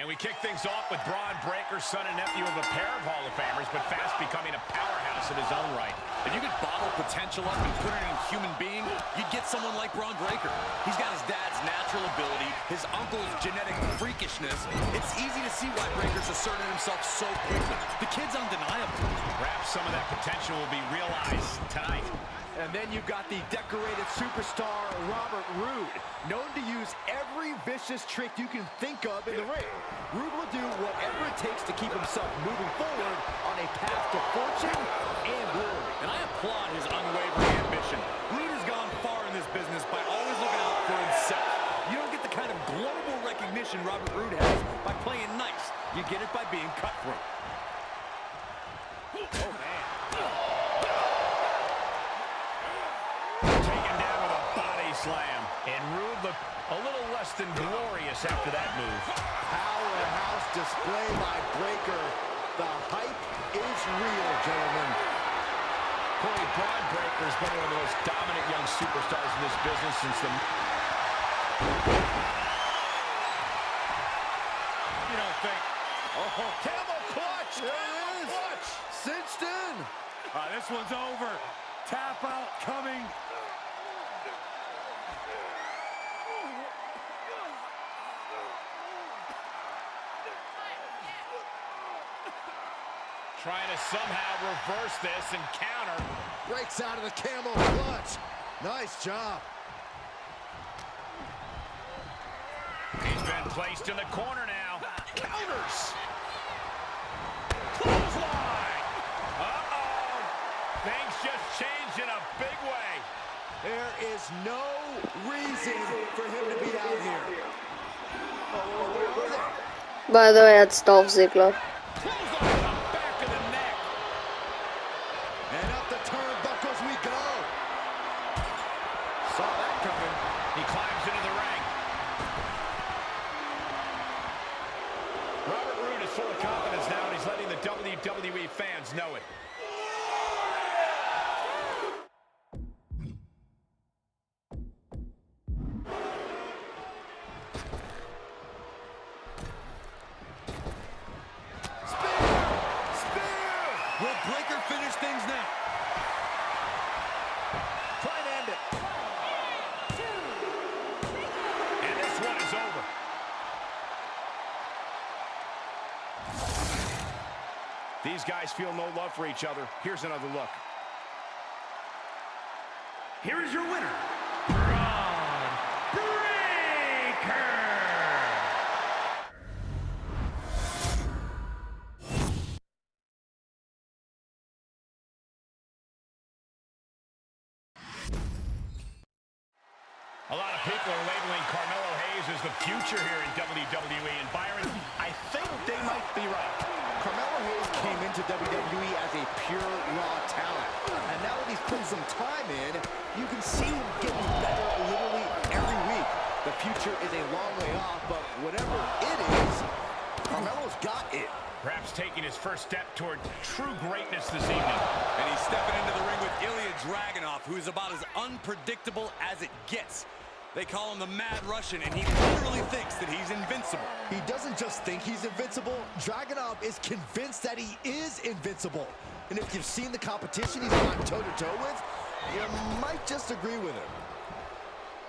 And we kick things off with Bron Breakker, son and nephew of a pair of Hall of Famers, but fast becoming a powerhouse in his own right. If you could bottle potential up and put it in a human being, you'd get someone like Bron Breakker. He's got his dad's natural ability, his uncle's genetic freakishness. It's easy to see why Breakker's asserted himself so quickly. The kid's undeniable. Perhaps some of that potential will be realized tonight. And then you've got the decorated superstar, Robert Roode, known to use every vicious trick you can think of in the ring. Roode will do whatever it takes to keep himself moving forward on a path to fortune and glory. And I applaud his unwavering ambition. Roode has gone far in this business by always looking out for himself. You don't get the kind of global recognition Robert Roode has by playing nice. You get it by being cutthroat. Oh, man. Taken down with a body slam. And Roode looked a little less than glorious after that move. Powerhouse display by Breakker. The hype is real, gentlemen. Corey, Bron Breakker has been one of the most dominant young superstars in this business since the... You don't think... Oh, camel clutch! There it is! Clutch! Cinched in! This one's over. Tap out coming. Trying to somehow reverse this and counter. Breaks out of the camel clutch. Nice job. He's been placed in the corner now. Counters. Clothesline. Uh-oh. Things just changed in a big way. There is no reason for him to be out here. Oh, where are they? By the way, that's Dolph Ziggler. Clothesline on the back of the neck. And up the turnbuckles we go. Saw that coming. He climbs into the ring. Robert Roode is full of confidence now, and he's letting the WWE fans know it. Will Breakker finish things now? Try and end it. And this one is over. These guys feel no love for each other. Here's another look. Here is your winner, Bron Breakker. A lot of people are labeling Carmelo Hayes as the future here in WWE. And Byron, I think they might be right. Carmelo Hayes came into WWE as a pure raw talent. And now that he's put some time in, you can see him getting better literally every week. The future is a long way off, but whatever it is, Carmelo's got it. Perhaps taking his first step toward true greatness this evening. And he's stepping into the ring with Ilya Dragunov, who is about as unpredictable as it gets. They call him the Mad Russian, and he literally thinks that he's invincible. He doesn't just think he's invincible. Dragunov is convinced that he is invincible. And if you've seen the competition he's gone toe-to-toe with, you might just agree with him.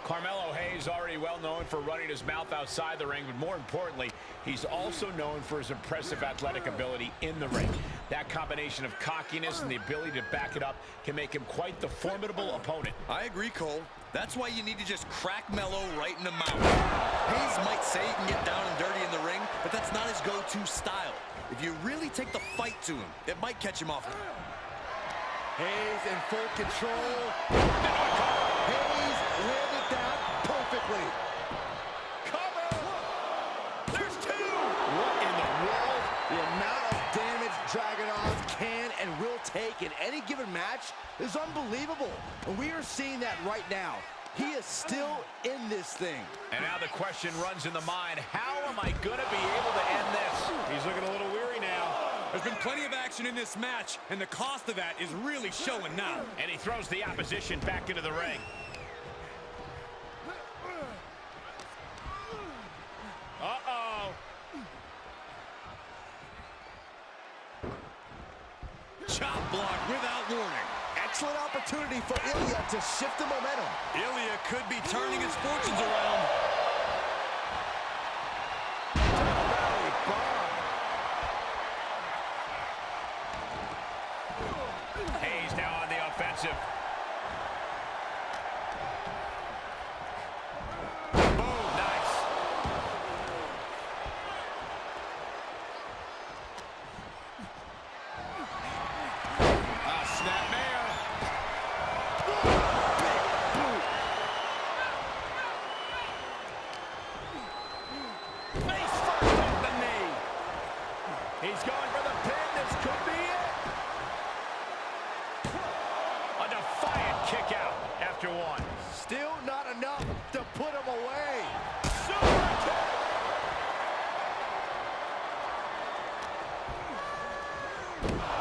Carmelo Hayes already well known for running his mouth outside the ring, but more importantly, he's also known for his impressive athletic ability in the ring. That combination of cockiness and the ability to back it up can make him quite the formidable opponent. I agree, Cole. That's why you need to just crack Melo right in the mouth. Hayes might say he can get down and dirty in the ring, but that's not his go-to style. If you really take the fight to him, it might catch him off. Hayes in full control. Hayes landed that perfectly. Cover! There's two! What in the world? The amount of damage Dragunov can and will take in any given match is unbelievable. And we are seeing that right now. He is still in this thing. And now the question runs in the mind, how am I going to be able to end this? He's looking a little weary now. There's been plenty of action in this match, and the cost of that is really showing now. And he throws the opposition back into the ring. Uh-oh. block without warning. Excellent opportunity for Ilya to shift the momentum. Ilya could be turning his fortunes around. Hayes now on the offensive. Boom, nice. Snapmare. Face first off the knee. He's going for the pin. This could be it. A defiant kick out after one. Still not enough to put him away. Super kick.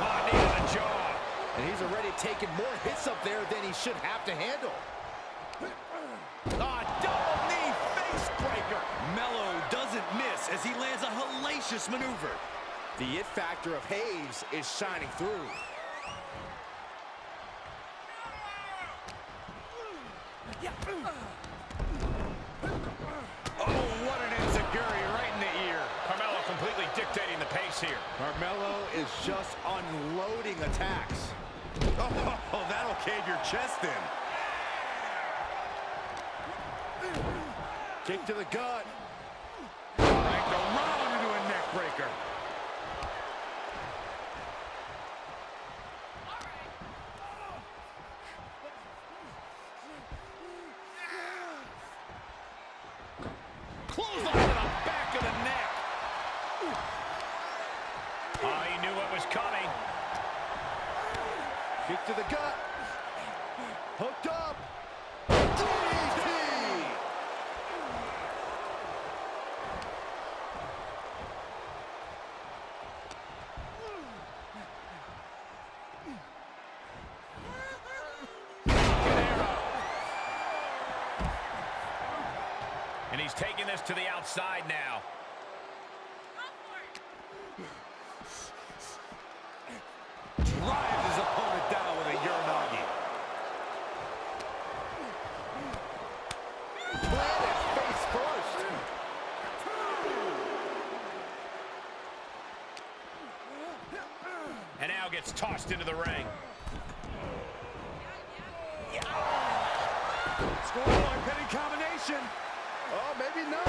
Oh, knee to the jaw. And he's already taken more hits up there than he should have to handle. Double knee face breaker. Mello doesn't miss as he lands a hellacious maneuver. The it factor of Hayes is shining through. Oh, what an enziguri right in the ear. Carmelo completely dictating the pace here. Carmelo is just unloading attacks. Oh, that'll cave your chest in. Kick to the gut. Ranked around into a neck breaker. Close on to the back of the neck. Oh, he knew what was coming. Kick to the gut. Hooked up. DDT! And he's taking this to the outside now. Drives his opponent down with a Uranagi. Planted face first. And now gets tossed into the ring. Scoreboard pinning combination. Oh, maybe not.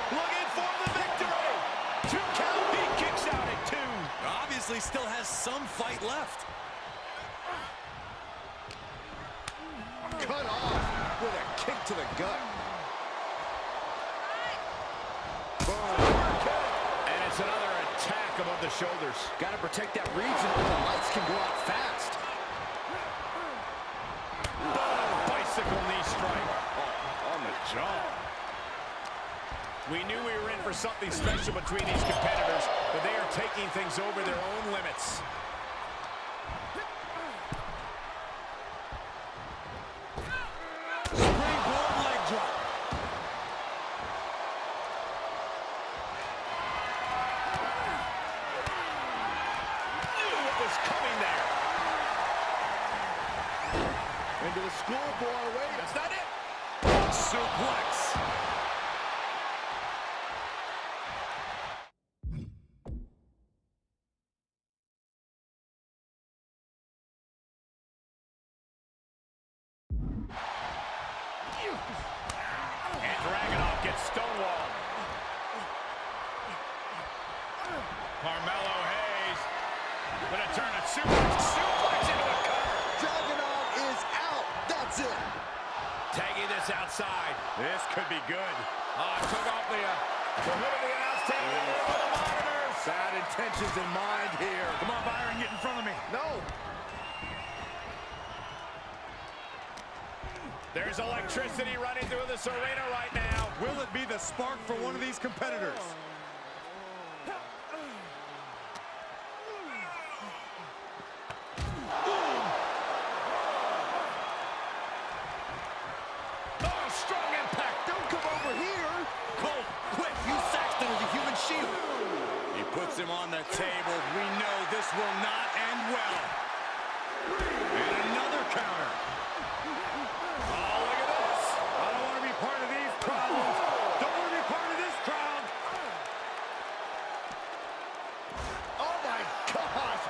Looking for the victory. 2 count. He kicks out at 2. Obviously still has some fight left. Cut off with a kick to the gut. And it's another attack above the shoulders. Got to protect that region or the lights can go out fast. Bicycle knee strike. On the jaw. We knew we were in for something special between these competitors, but they are taking things over their own limits. Springboard leg drop. Knew what was coming there. Into the scoreboard. Wait, That's not it. Suplex. And Dragunov gets stonewalled. Carmelo Hayes gonna turn a suplex into a cover. Dragunov is out. That's it. Tagging this outside. This could be good. Took off the hood of the announce table over the monitors. Bad intentions in mind here. Come on, Byron, get in front of me. No. There's electricity running through this arena right now. Will it be the spark for one of these competitors? Oh, strong impact. Don't come over here. Cole, quick, use Saxton as a human shield. He puts him on on the table. We know this will not end well. And another counter. Oh, look at this. I don't want to be part of these problems. Don't want to be part of this crowd. Oh, my gosh.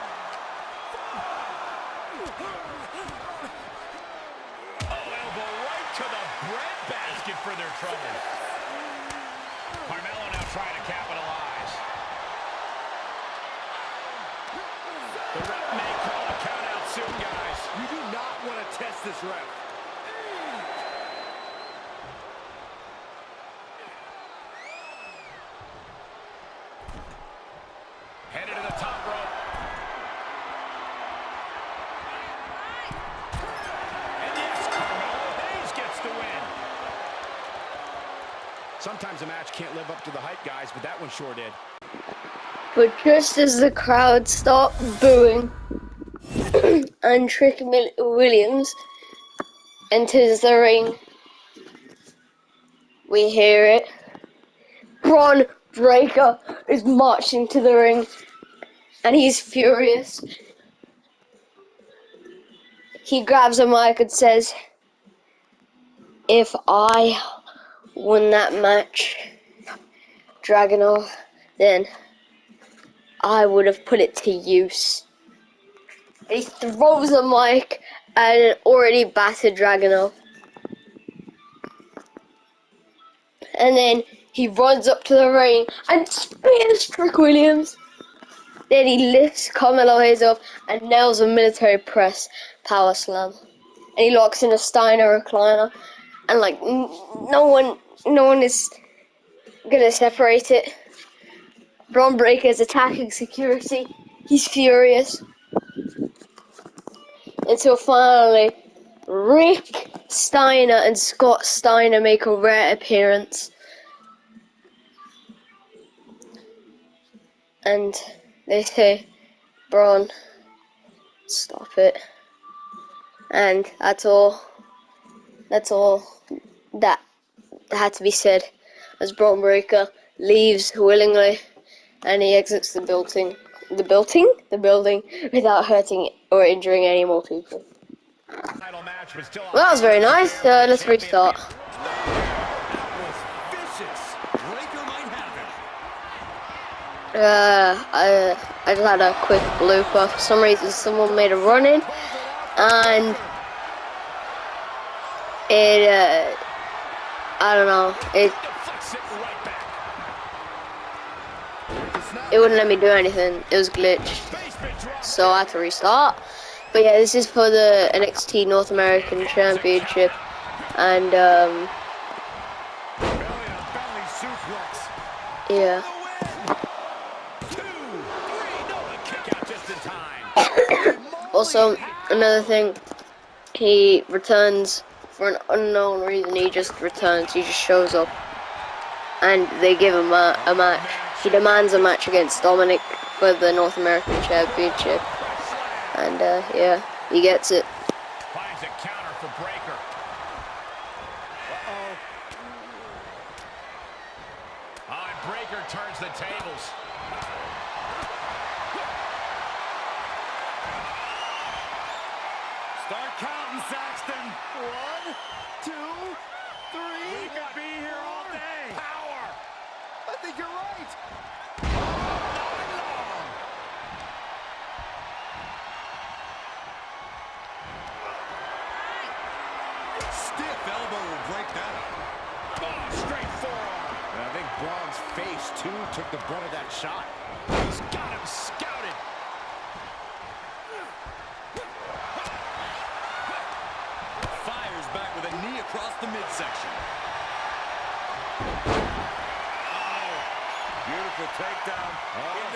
Oh, elbow right to the breadbasket for their trouble. Carmelo now trying to capitalize. The ref may call a count out soon, guys. You do not want to test this ref. Headed to the top rope. And yes, Carmelo Hayes gets the win. Sometimes a match can't live up to the hype, guys, but that one sure did. But just as the crowd stopped booing and Trick Williams enters the ring, we hear it. Bron Breakker is marching to the ring and he's furious. He grabs a mic and says, "If I won that match, Dragunov, then I would have put it to use." He throws the mic at an already battered Dragunov. And then he runs up to the ring and spears Trick Williams. Then he lifts Carmelo Hayes up and nails a military press power slam. And he locks in a Steiner recliner. And like no one is gonna separate it. Bron Breakker is attacking security. He's furious. Until finally, Rick Steiner and Scott Steiner make a rare appearance. And they say, "Bron, stop it." And that's all that had to be said as Bron Breakker leaves willingly and he exits the building without hurting or injuring any more people. Title match, but still Well, that was very nice. Let's restart. That was vicious. Breakker might have it. I just had a quick blooper. For some reason, someone made a run in, and it, I don't know, it wouldn't let me do anything. It was glitched, so I had to restart. But yeah, this is for the NXT North American Championship, and yeah. Also, another thing, he returns for an unknown reason. He just returns. He just shows up, and they give him a match. He demands a match against Dominic for the North American Championship, and yeah, he gets it. Finds a counter for Breakker. And Breakker turns the tables. Start counting, Saxton. 1, 2, 3. We could be here all day. Power. I think you're right. Stiff elbow will break that up. Oh, straight forearm. And I think Bron's face, too, took the brunt of that shot. He's got him scouted. Fires back with a knee across the midsection. Beautiful takedown.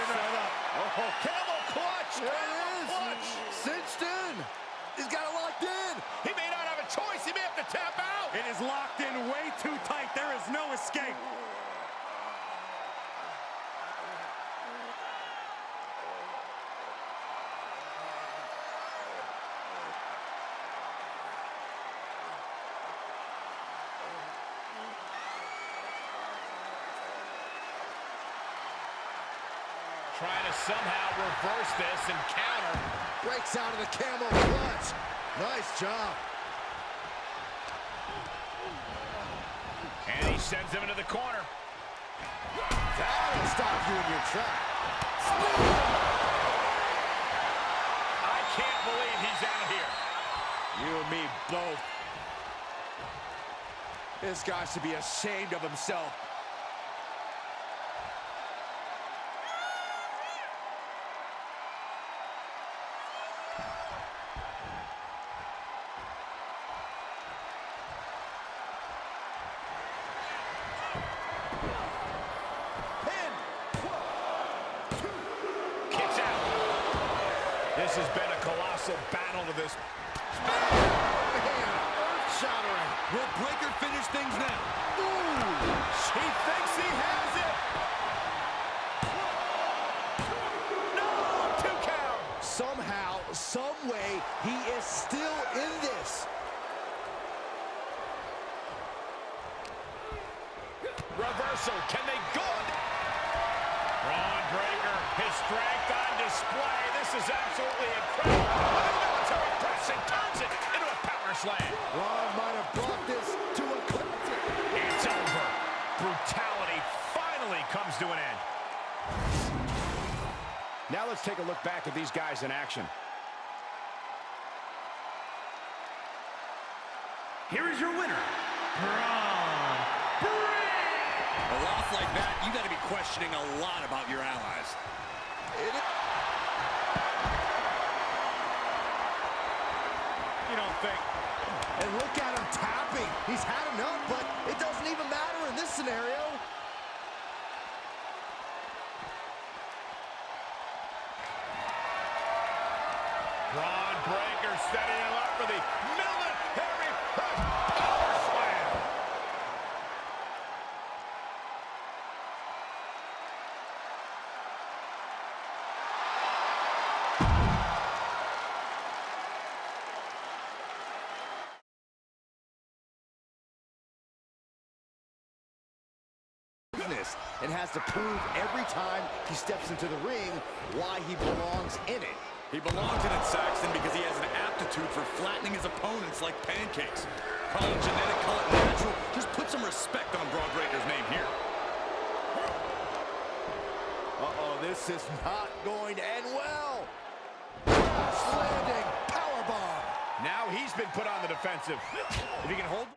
Set up. Oh, camel clutch. There it is. Clutch. Cinched in. He's got it locked in. He may not have a choice. He may have to tap out. It is locked in way too tight. There is no escape. Trying to somehow reverse this and counter. Breaks out of the camel clutch. Nice job. And he sends him into the corner. That'll stop you in your track. I can't believe he's out here. You and me both. This guy should be ashamed of himself. Kicks out. This has been a colossal battle to this. Shattering. Will Breaker finish things now? Ooh, she thinks he has it. No, 2 count. Somehow, some way, he is still in this. Reversal. Can they go? Bron Breaker, his strength on display. This is absolutely incredible. Military pressing turns it into a power slam. Bron might have brought this to a close. It's over. Brutality finally comes to an end. Now let's take a look back at these guys in action. Here is your winner, Bron. A loss like that, you got to be questioning a lot about your allies. You don't think? And look at him tapping. He's had enough, but it doesn't even matter in this scenario. Bron Breaker setting him up for the military power slam. And has to prove every time he steps into the ring why he belongs in it. He belongs in it, Saxton, because he has an aptitude for flattening his opponents like pancakes. Call it genetic, call it natural. Just put some respect on Bron Breaker's name here. Uh-oh, this is not going to end well. Crash landing, powerbomb. Now he's been put on the defensive. If he can hold...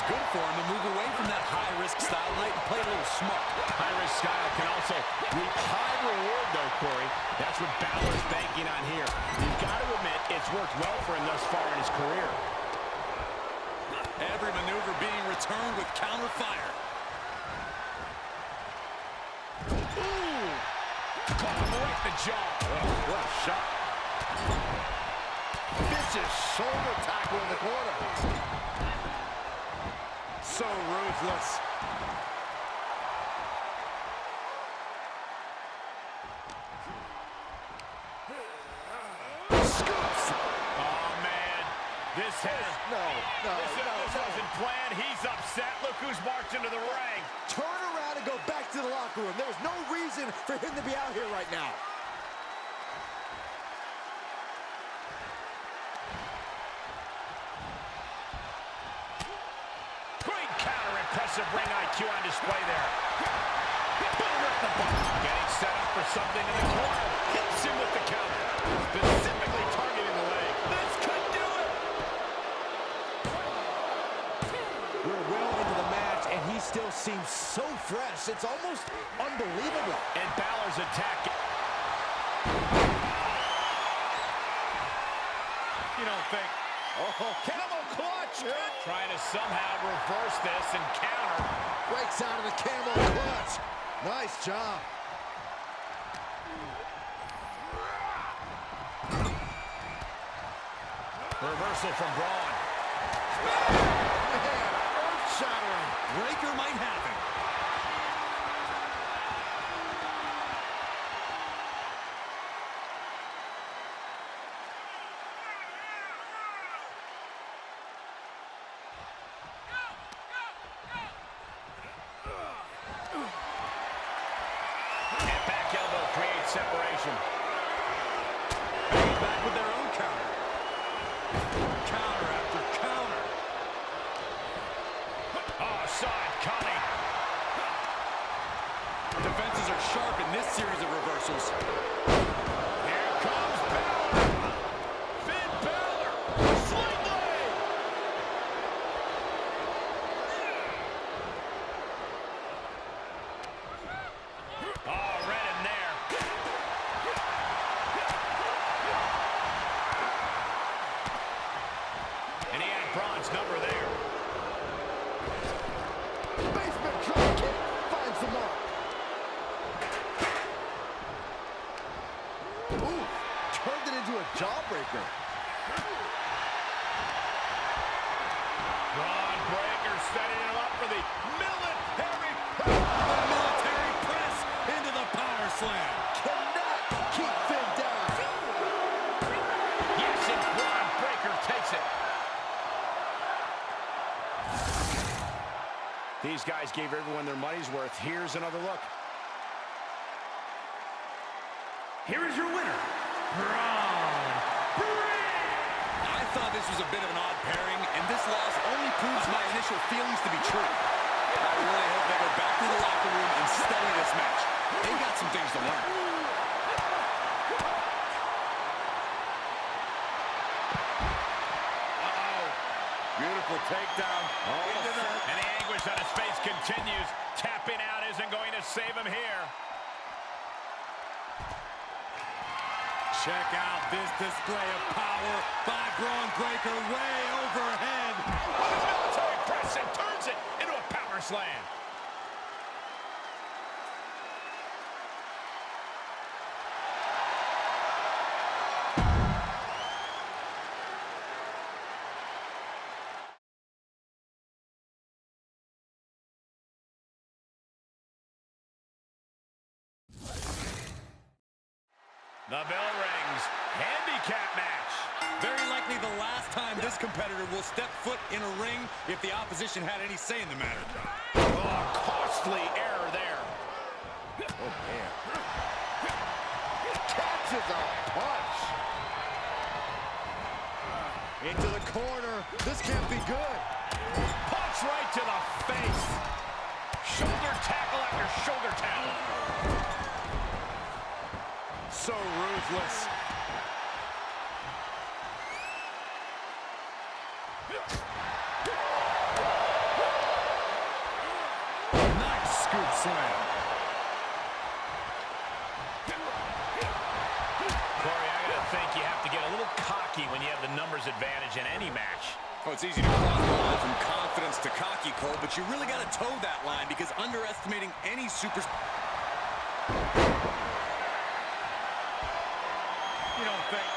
Good for him to move away from that high-risk style tonight and play a little smart. High-risk style can also reap high reward, though, Corey. That's what Balor's banking on here. You've got to admit, it's worked well for him thus far in his career. Every maneuver being returned with counter fire. Ooh! Caught him right in the jaw. Oh, what a shot. Vicious shoulder tackle in the corner. So ruthless. Scoops. Oh, man. This wasn't planned. He's upset. Look who's marched into the ring. Turn around and go back to the locker room. There's no reason for him to be out here right now. Impressive ring IQ on display there. Boom at the button. Getting set up for something in the corner. Hits him with the counter. Specifically targeting the leg. This could do it. We're well into the match, and he still seems so fresh. It's almost unbelievable. And Balor's attack. You don't think? Oh, camel clutch. Trying to somehow reverse this and counter. Breaks out of the camel clutch. Nice job. Reversal from Bron. Earth-shattering. Breaker might have it. Ooh, turned it into a jawbreaker. Bron Breakker setting him up for the military press. The military press into the power slam. Cannot keep Finn down. Yes, and Bron Breakker takes it. These guys gave everyone their money's worth. Here's another look. Here is your winner, Bron. I thought this was a bit of an odd pairing, and this loss only proves my initial feelings to be true. I really hope they go back to the locker room and study this match. They got some things to learn. Beautiful takedown. And the anguish on his face continues. Tapping out isn't going to save him here. Check out this display of power by Bron Breakker way overhead. Military press and turns it into a power slam. The bell rings. Handicap match. Very likely the last time this competitor will step foot in a ring if the opposition had any say in the matter. Oh, costly error there. Oh, man. Catches a punch. Into the corner. This can't be good. Punch right to the face. Shoulder tackle after shoulder tackle. So ruthless. Nice scoop slam. Corey, I gotta think you have to get a little cocky when you have the numbers advantage in any match. Oh, it's easy to cross the line from confidence to cocky, Cole, but you really got to toe that line because underestimating any super... You don't think?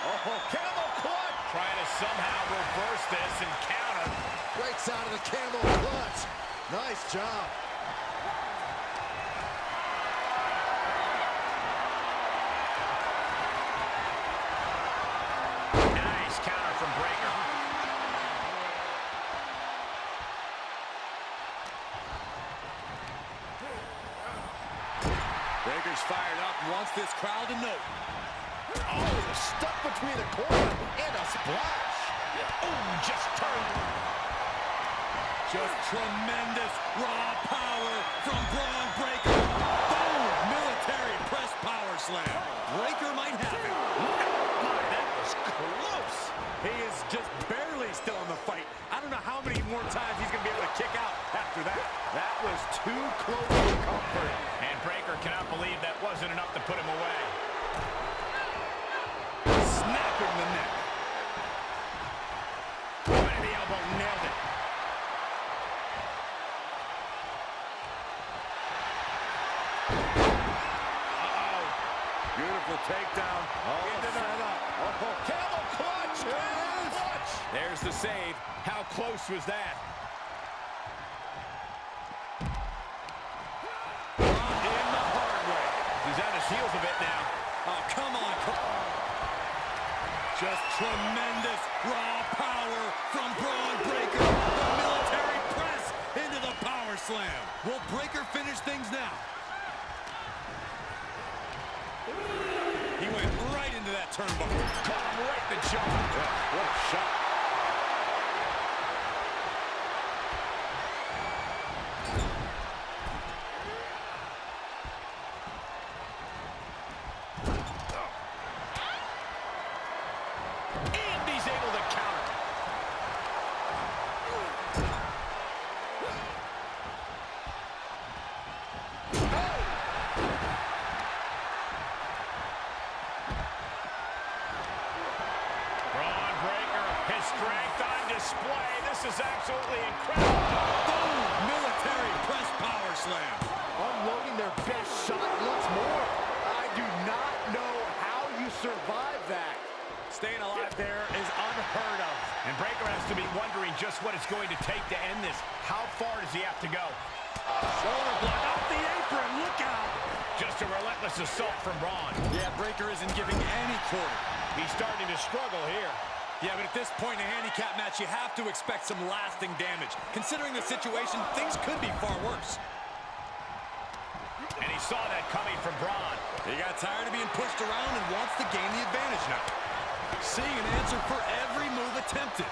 Oh, camel clutch. Trying to somehow reverse this and counter. Breaks out of the camel clutch. Nice job. Nice counter from Breakker. Breakker's fired up and wants this crowd to know. Oh, stuck between the corner and a splash. Oh, just turned. Just tremendous raw power from Bron Breakker. Boom! Military press power slam. Breakker might have it. That was close. He is just barely still in the fight. I don't know how many more times he's going to be able to kick out after that. That was too close for comfort. And Breakker cannot believe that wasn't enough to put him away. Snapping the neck. Right in the elbow, nailed it. Beautiful takedown. Into the Camel clutch! Camel clutch! There's the save. How close was that? In the hard way. He's on his heels a bit now. Oh, come on. Just tremendous raw power from Bron Breakker. The military press into the power slam. Will Breakker finish things now? He went right into that turnbuckle. Caught him right in the jaw. What a shot. And he's able to counter. Bron Breakker, his strength on display. This is absolutely incredible. Boom! Military press power slam. unloading their best shot once more. I do not know how survive that. Staying alive there is unheard of. And Breakker has to be wondering just what it's going to take to end this. How far does he have to go? Shoulder block off the apron. Look out. Just a relentless assault from Bron. Yeah, Breakker isn't giving any quarter. He's starting to struggle here. Yeah, but at this point in a handicap match, you have to expect some lasting damage. Considering the situation, things could be far worse. And he saw that coming from Bron. He got tired of being pushed around and wants to gain the advantage now. Seeing an answer for every move attempted.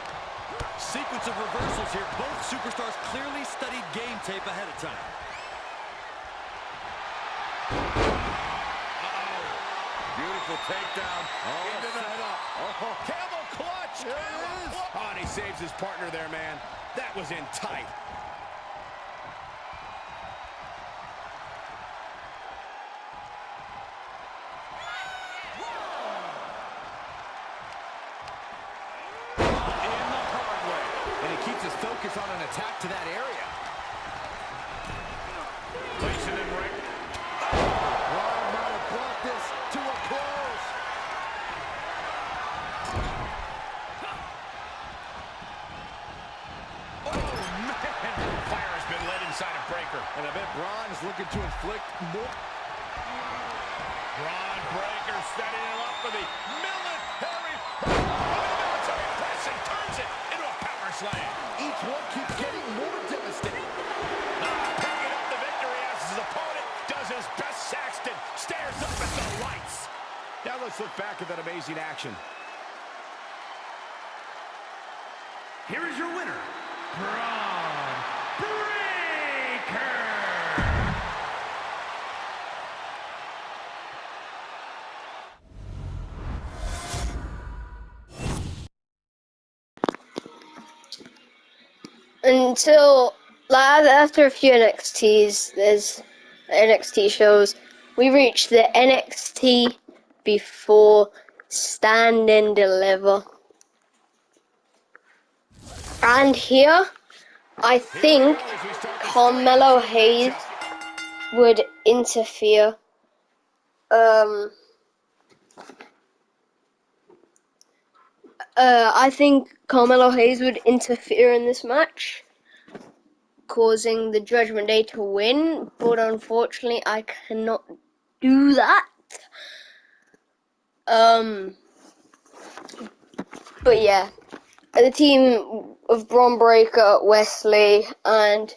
Sequence of reversals here. Both superstars clearly studied game tape ahead of time. Beautiful takedown. Into the head up. Oh, camel clutch. There it is. Oh, and he saves his partner there, man. That was in tight. His focus on an attack to that area. Placing him right. Bron might have brought this to a close. Oh, man. Fire has been lit inside of Breakker. And I bet Bron is looking to inflict more. Bron Breakker setting him up for the military. Military press and turns it into a power slam. Each one keeps getting more devastating. Picking up the victory as his opponent does his best. Saxton stares up at the lights. Now let's look back at that amazing action. Here is your winner, Bron Breakker. Until after a few there's NXT shows, we reached the NXT before Stand and Deliver. And here, I think Carmelo Hayes would interfere. I think Carmelo Hayes would interfere in this match, causing the Judgment Day to win, but unfortunately I cannot do that. But yeah, the team of Bron Breakker, Wesley, and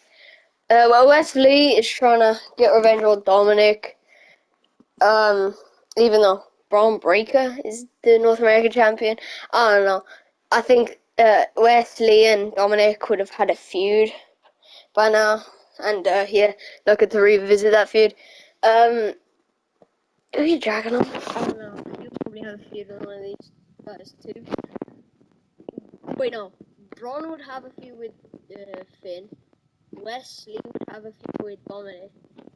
Wesley is trying to get revenge on Dominic. Even though Bron Breakker is the North American champion, I don't know. I think Wesley and Dominic would have had a feud by now, and yeah, looking to revisit that feud. Who are you dragging on? I don't know. You'll probably have a feud with one of these guys too. Wait, no. Bron would have a feud with Finn. Wesley would have a feud with Dominic,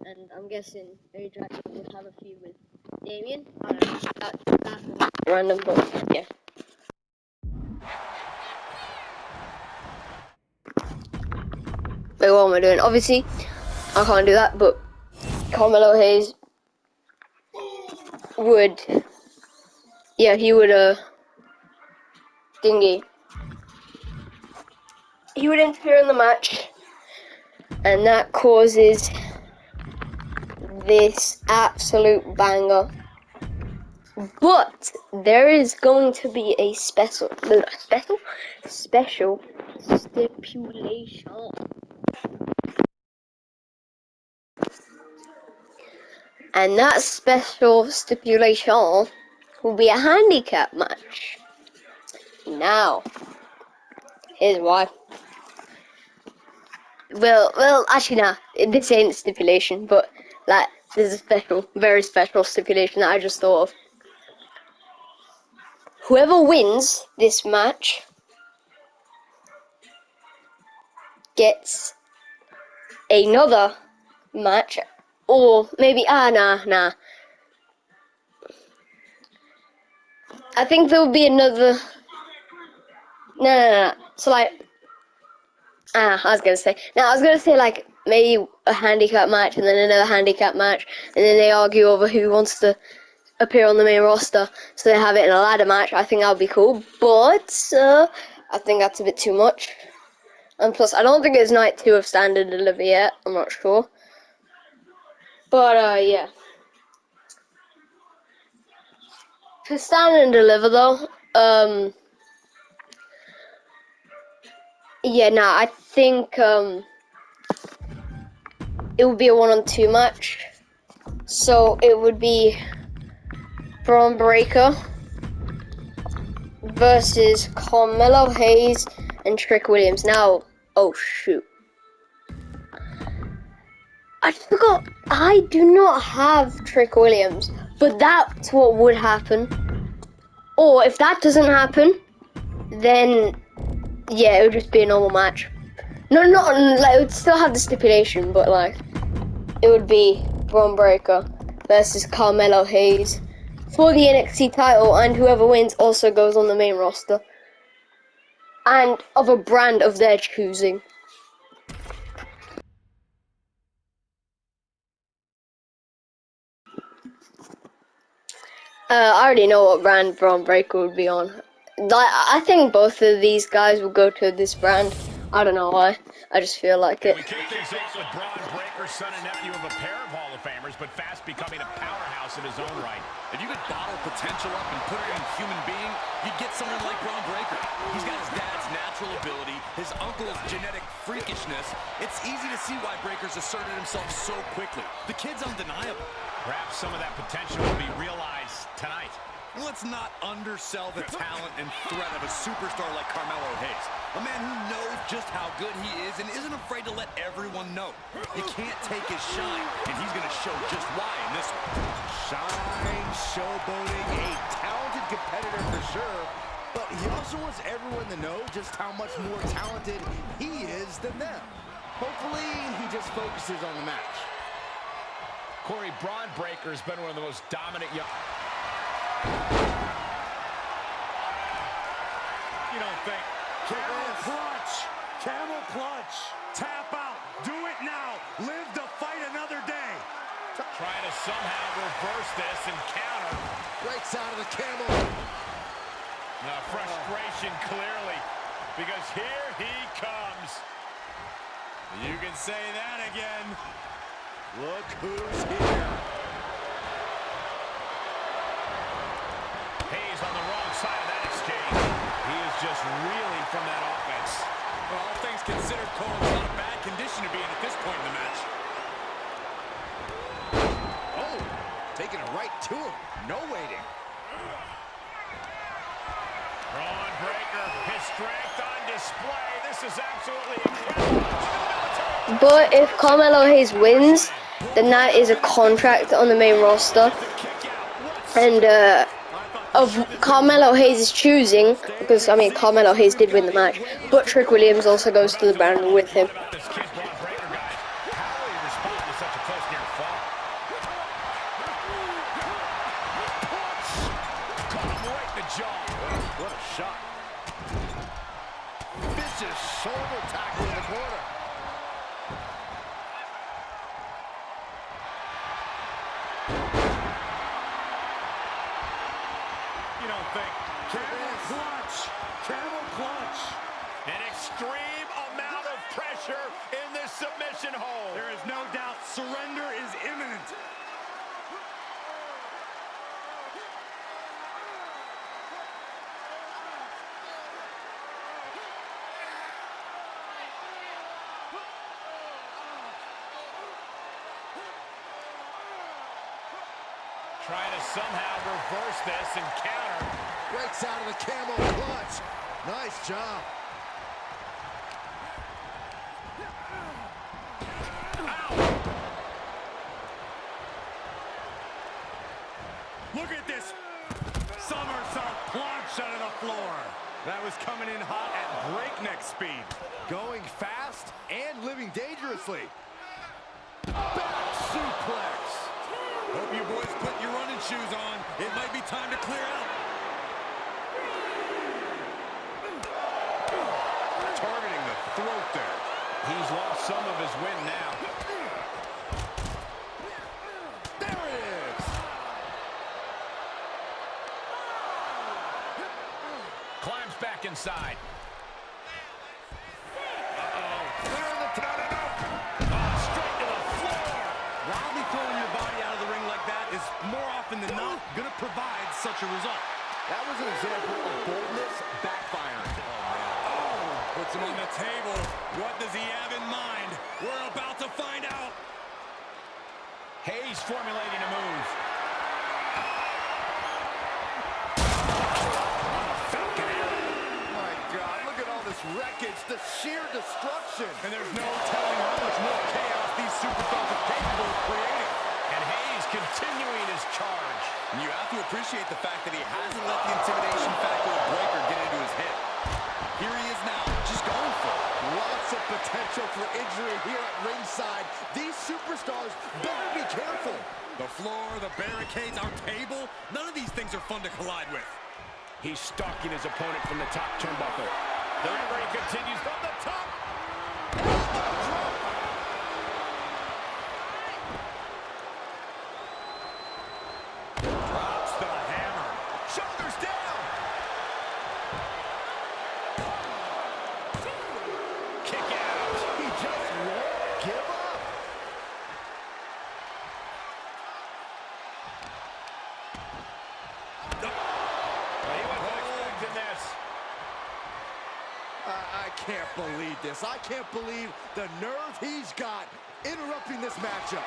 and I'm guessing Harry Dragon would have a feud with Damien. I don't know. That's random, but yeah. Wait, what am I doing? Obviously, I can't do that, but Carmelo Hayes would, yeah, he would, he would interfere in the match, and that causes this absolute banger. But there is going to be a special stipulation. And that special stipulation will be a handicap match. Now, here's why. Well, actually, nah, this ain't stipulation, but like, there's a special, very special stipulation that I just thought of. Whoever wins this match gets another match, or maybe, nah. I think there will be another, no. So like, I was gonna say like maybe a handicap match and then another handicap match, and then they argue over who wants to appear on the main roster, so they have it in a ladder match. I think that would be cool, but I think that's a bit too much. And plus, I don't think it's night 2 of Stand and Deliver yet. I'm not sure, but yeah. For Stand and Deliver though, yeah, nah, I think it would be a 1-on-2 match. So it would be Bron Breakker versus Carmelo Hayes and Trick Williams. Now, oh shoot. I forgot, I do not have Trick Williams, but that's what would happen. Or if that doesn't happen, then yeah, it would just be a normal match. No, not like it would still have the stipulation, but like it would be Bron Breakker versus Carmelo Hayes for the NXT title, and whoever wins also goes on the main roster. And of a brand of their choosing. I already know what brand Bron Breakker would be on. I think both of these guys will go to this brand. I don't know why. I just feel like it. We kick things off with Bron Breakker, son and nephew of a pair of Hall of Famers, but fast becoming a powerhouse in his own right. If you could bottle potential up and put it in a human being, you'd get someone like Bron Breakker. He's got his dad's natural ability, his uncle's genetic freakishness. It's easy to see why Breakker's asserted himself so quickly. The kid's undeniable. Perhaps some of that potential will be realized tonight. Let's not undersell the talent and threat of a superstar like Carmelo Hayes. A man who knows just how good he is and isn't afraid to let everyone know. You can't take his shine, and he's going to show just why in this one. Shine, showboating, a talented competitor for sure, but he also wants everyone to know just how much more talented he is than them. Hopefully, he just focuses on the match. Corey, Bron Breakker has been one of the most dominant young... You don't think. Camel clutch. Camel clutch. Tap out. Do it now. Live to fight another day. Trying to somehow reverse this and counter. Breaks out of the camel. Frustration clearly, because here he comes. You can say that again. Look who's here. Hayes on the wrong side of that exchange. He is just reeling from that offense. Well, all things considered, Cole's not a bad condition to be in at this point in the match. Oh, taking it right to him. No waiting. Bron Breakker, his strength on display. This is absolutely incredible. But if Carmelo Hayes wins, then that is a contract on the main roster. And of Carmelo Hayes' choosing, because I mean Carmelo Hayes did win the match, but Trick Williams also goes to the brand with him. What a shot. Vicious shoulder tackle in the corner. You don't think. Camel clutch. Camel clutch. An extreme amount of pressure in this submission hold. There is no doubt surrender is imminent. Trying to somehow reverse this and counter. Breaks out of the camel clutch. Nice job. Look at this somersault plunge out of the floor. That was coming in hot at breakneck speed. Going fast and living dangerously. Back suplex. Hope you boys put your running shoes on. It might be time to clear out. Targeting the throat there. He's lost some of his wind now. There it is. Climbs back inside. Straight to the floor. Wildly throwing your body out of the ring like that is more often than not going to provide such a result. That was an example of boldness backfiring. Puts him on the table. What does he have in mind? We're about to find out. Hayes formulating a move. My God, look at all this wreckage, the sheer destruction. And there's no telling how much more chaos these superstars are capable of creating. And Hayes continuing his charge. And you have to appreciate the fact that he hasn't let the intimidation factor of Breaker get into his head. Here he is now, just going for it. Lots of potential for injury here at ringside. These superstars better be careful. The floor, the barricades, our table, none of these things are fun to collide with. He's stalking his opponent from the top turnbuckle. The referee continues from the top. Drops the hammer. Shoulders down. Kick out. He just won't give up. He wasn't expecting this. I can't believe this. I can't believe the nerve he's got interrupting this matchup.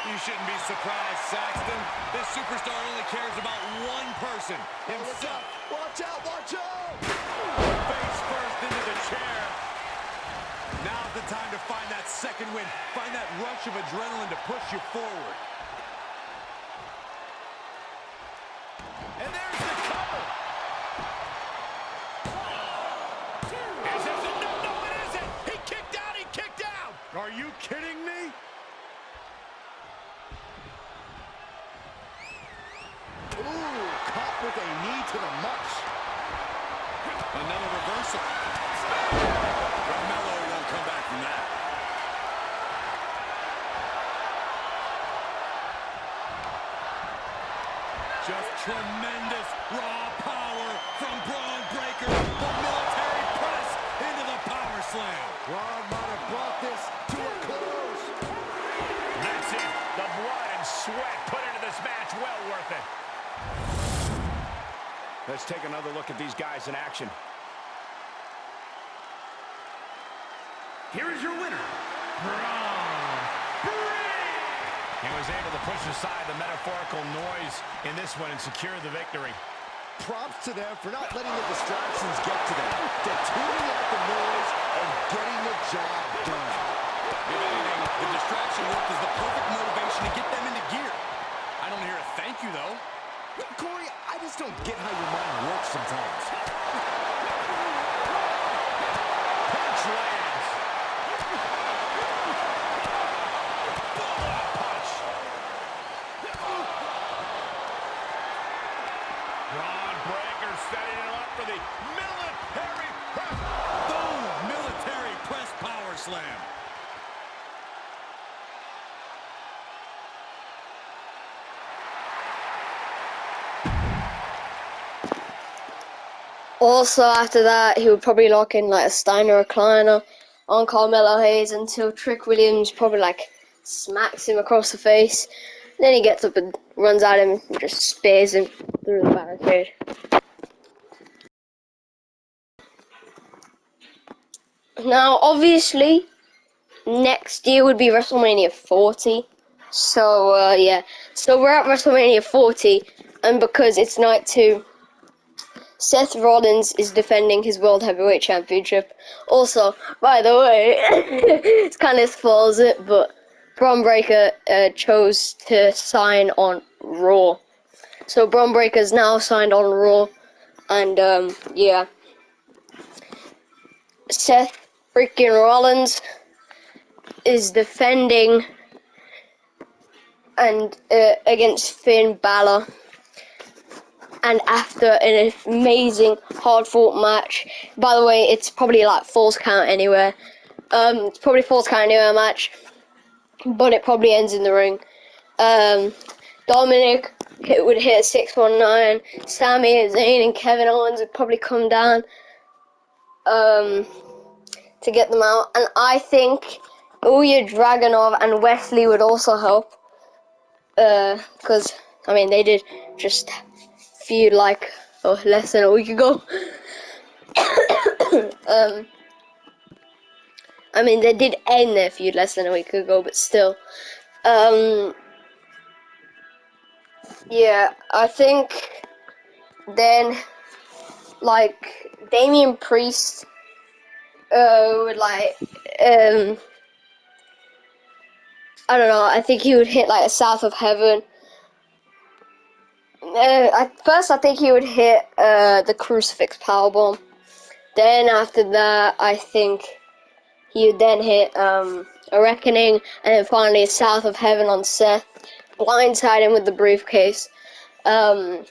You shouldn't be surprised, Saxton. This superstar only cares about one person, himself. Watch out, watch out! Face first into the chair. Now's the time to find that second win. Find that rush of adrenaline to push you forward. And there's the cover. Is this a no? No, it isn't. He kicked out. He kicked out. Are you kidding me? Ooh, caught with a knee to the mush. Another reversal. Carmelo won't come back from that. Just tremendous raw power from Bron Breakker. The military press into the power slam. Bron might have brought this to a close. That's it. The blood and sweat put into this match. Well worth it. Let's take another look at these guys in action. Here is your winner, Bron. He was able to push aside the metaphorical noise in this one and secure the victory. Props to them for not letting the distractions get to them. They're tuning out the noise and getting the job done. If anything, the distraction worked as the perfect motivation to get them into gear. I don't hear a thank you, though. Corey, I just don't get how your mind works sometimes. Punch lands. Punch. Bron Breakker setting it up for the military press. Boom! Military press power slam. Also, after that, he would probably lock in like a Steiner recliner on Carmelo Hayes until Trick Williams probably like smacks him across the face. Then he gets up and runs at him and just spears him through the barricade. Now, obviously, next year would be WrestleMania 40. So, yeah. So we're at WrestleMania 40, and because it's night 2, Seth Rollins is defending his World Heavyweight Championship. Also, by the way, it's kind of spoils it, but Bron Breakker chose to sign on Raw. So Bron Breakker's now signed on Raw, and yeah. Seth freaking Rollins is defending and against Finn Balor. And after an amazing, hard-fought match, by the way, it's probably like Falls Count Anywhere. It's probably Falls Count Anywhere match, but it probably ends in the ring. Dominic it would hit 619. Sami Zayn and Kevin Owens would probably come down to get them out. And I think Ilya Dragunov and Wesley would also help. Because, I mean, they did just feud like less than a week ago. I mean, they did end their feud less than a week ago, but still. Yeah, I think then, like, Damian Priest would, like, I don't know, I think he would hit, like, a South of Heaven. At first, I think he would hit the Crucifix Powerbomb. Then, after that, I think he would then hit a Reckoning, and then finally a South of Heaven on Seth. Blindside him with the briefcase. And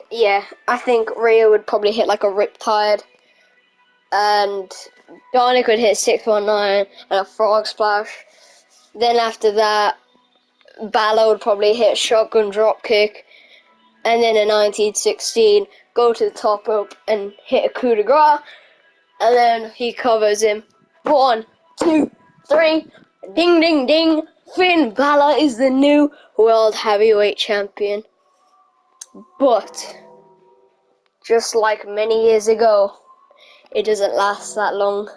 yeah, I think Rhea would probably hit like a Riptide. And Dominic would hit 619 and a Frog Splash. Then after that, Balor would probably hit a Shotgun Dropkick. And then a 1916, go to the top rope and hit a coup de grace. And then he covers him. 1, 2, 3. Ding, ding, ding. Finn Balor is the new World Heavyweight Champion. But, just like many years ago, it doesn't last that long.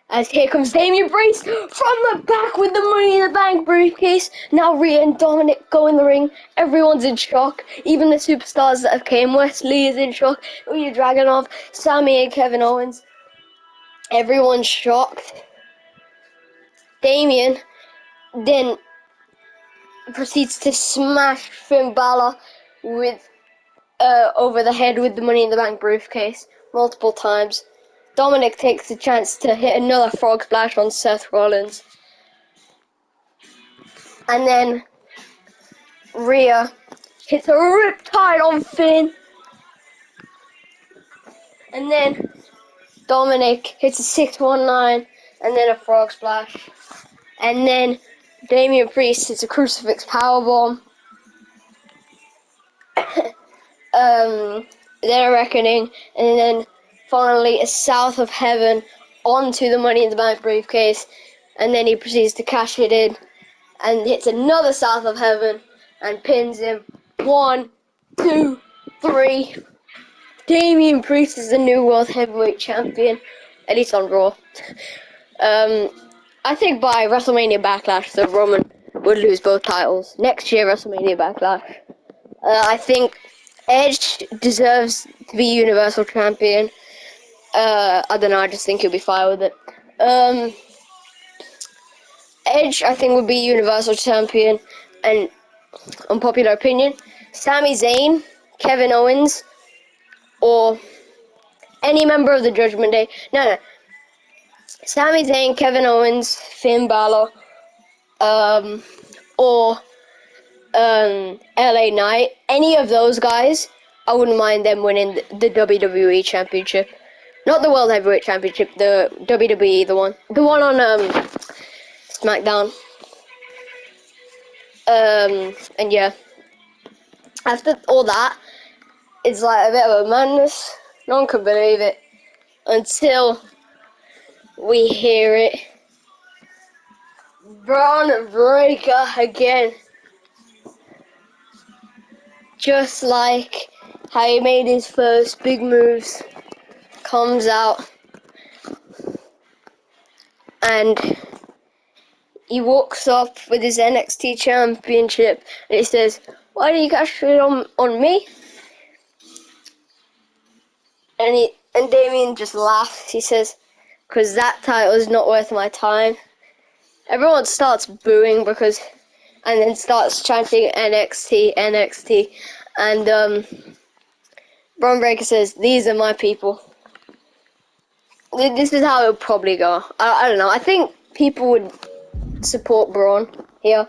As here comes Damian Priest from the back with the Money in the Bank briefcase. Now Rhea and Dominic go in the ring. Everyone's in shock. Even the superstars that have came. Wesley is in shock. Ilya Dragunov, Sami and Kevin Owens. Everyone's shocked. Damian then proceeds to smash Finn Balor with over the head with the Money in the Bank briefcase multiple times. Dominic takes the chance to hit another Frog Splash on Seth Rollins. And then Rhea hits a Riptide on Finn. And then Dominic hits a 619 and then a Frog Splash. And then Damian Priest hits a Crucifix Powerbomb. Then a Reckoning, and then finally a South of Heaven onto the Money in the Bank briefcase, and then he proceeds to cash it in and hits another South of Heaven and pins him. 1, 2, 3. Damian Priest is the new World Heavyweight Champion, at least on Raw. I think by WrestleMania Backlash, the Roman would lose both titles. Next year, WrestleMania Backlash. I think Edge deserves to be Universal Champion. I don't know, I just think he'll be fine with it. Edge, I think, would be Universal Champion, and unpopular opinion, Sami Zayn, Kevin Owens, or any member of the Judgment Day. No. Sami Zayn, Kevin Owens, Finn Balor, or LA Knight, any of those guys, I wouldn't mind them winning the WWE Championship. Not the World Heavyweight Championship, the WWE, the one on SmackDown. And yeah, after all that, it's like a bit of a madness. No one can believe it until we hear it. Bron Breakker again. Just like how he made his first big moves, comes out and he walks up with his NXT Championship and he says, "Why do you cash it on me?" And Damien just laughs. He says, "Because that title is not worth my time." Everyone starts booing and then starts chanting NXT, NXT. And Bron Breakker says, "These are my people." This is how it would probably go. I don't know. I think people would support Braun here.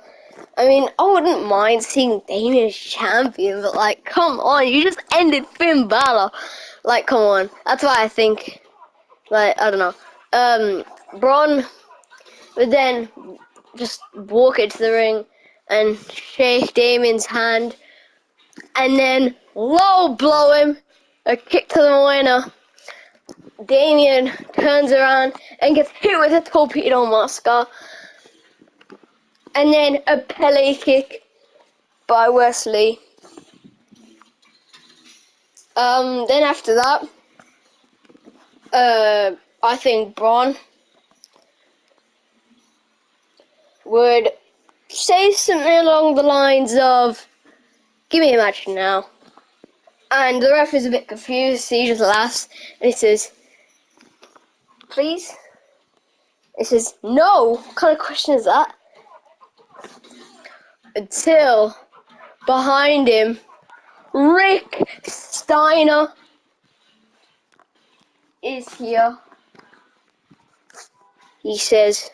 I mean, I wouldn't mind seeing Damien as champion, but like, come on, you just ended Finn Balor. Like, come on. That's why I think, like, I don't know. Braun would then just walk into the ring and shake Damien's hand, and then low blow him, a kick to the winner. Damien turns around and gets hit with a torpedo master, and then a Pele kick by Wesley. Then after that, I think Bron would say something along the lines of, "Give me a match now." And the ref is a bit confused, so he just laughs and he says, "Please?" He says, "No, what kind of question is that?" Until behind him, Rick Steiner is here. He says,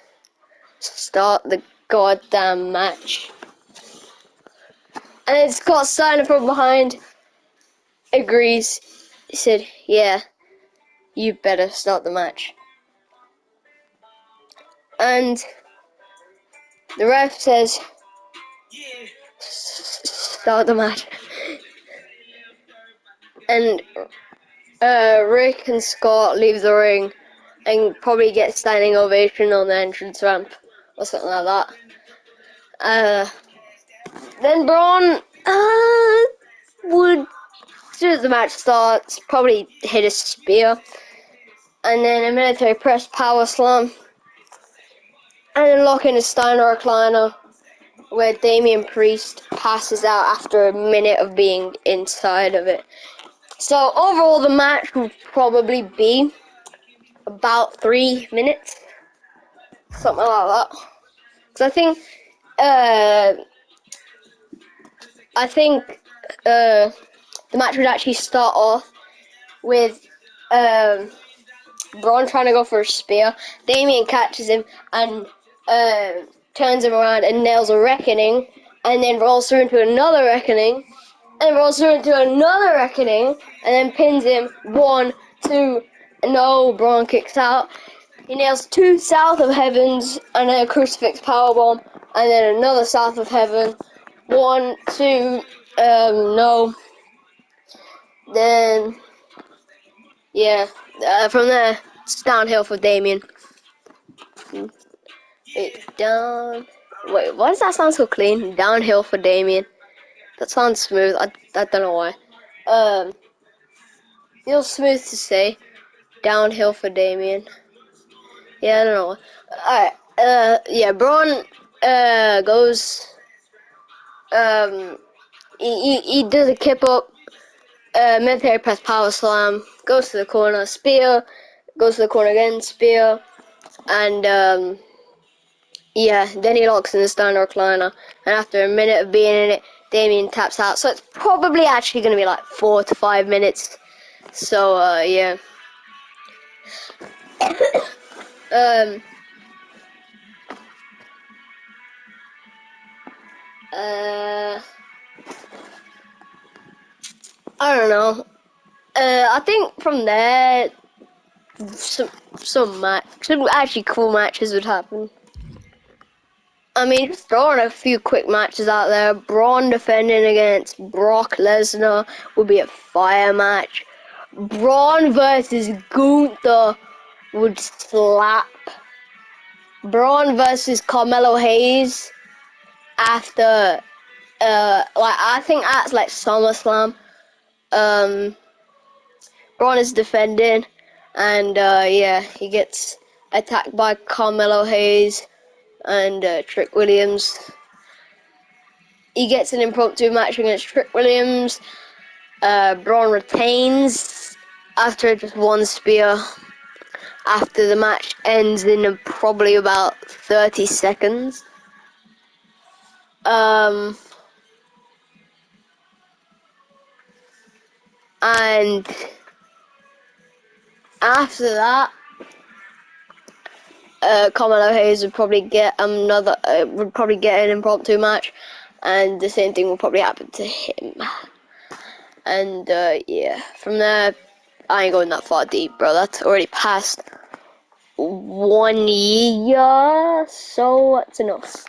"Start the goddamn match." And then Scott Steiner from behind agrees. He said, "Yeah, you better start the match." And the ref says, "Start the match." And Rick and Scott leave the ring and probably get standing ovation on the entrance ramp or something like that. Then Braun would, as soon as the match starts, probably hit a spear, and then a military press power slam, and then lock in a Steiner recliner, where Damian Priest passes out after a minute of being inside of it. So overall, the match will probably be about 3 minutes, something like that. Because I think the match would actually start off with Braun trying to go for a spear. Damien catches him and turns him around and nails a reckoning, and then rolls through into another reckoning, and rolls through into another reckoning, and then pins him. 1, 2, no, Braun kicks out. He nails 2 South of Heavens and then a crucifix powerbomb, and then another South of Heaven. 1, 2, no. Then, yeah, from there, it's downhill for Damien. Wait, wait, why does that sound so clean? Downhill for Damien. That sounds smooth. I don't know why. Feels smooth to say. Downhill for Damien. Yeah, I don't know. Alright, yeah, Braun, goes, he does a kip up, military press power slam, goes to the corner, spear, goes to the corner again, spear, and, yeah, then he locks in the Steiner recliner, and after a minute of being in it, Damien taps out, so it's probably actually going to be like 4 to 5 minutes, so, yeah. I don't know. I think from there, some actually cool matches would happen. I mean, just throwing a few quick matches out there. Braun defending against Brock Lesnar would be a fire match. Braun versus Gunther would slap. Braun versus Carmelo Hayes after, I think that's like SummerSlam. Braun is defending, and yeah, he gets attacked by Carmelo Hayes and Trick Williams. He gets an impromptu match against Trick Williams. Braun retains after just one spear. After the match ends in probably about 30 seconds. And after that, Carmelo Hayes would probably get an impromptu match, and the same thing will probably happen to him. And yeah, from there, I ain't going that far deep, bro. That's already past 1 year, so that's enough.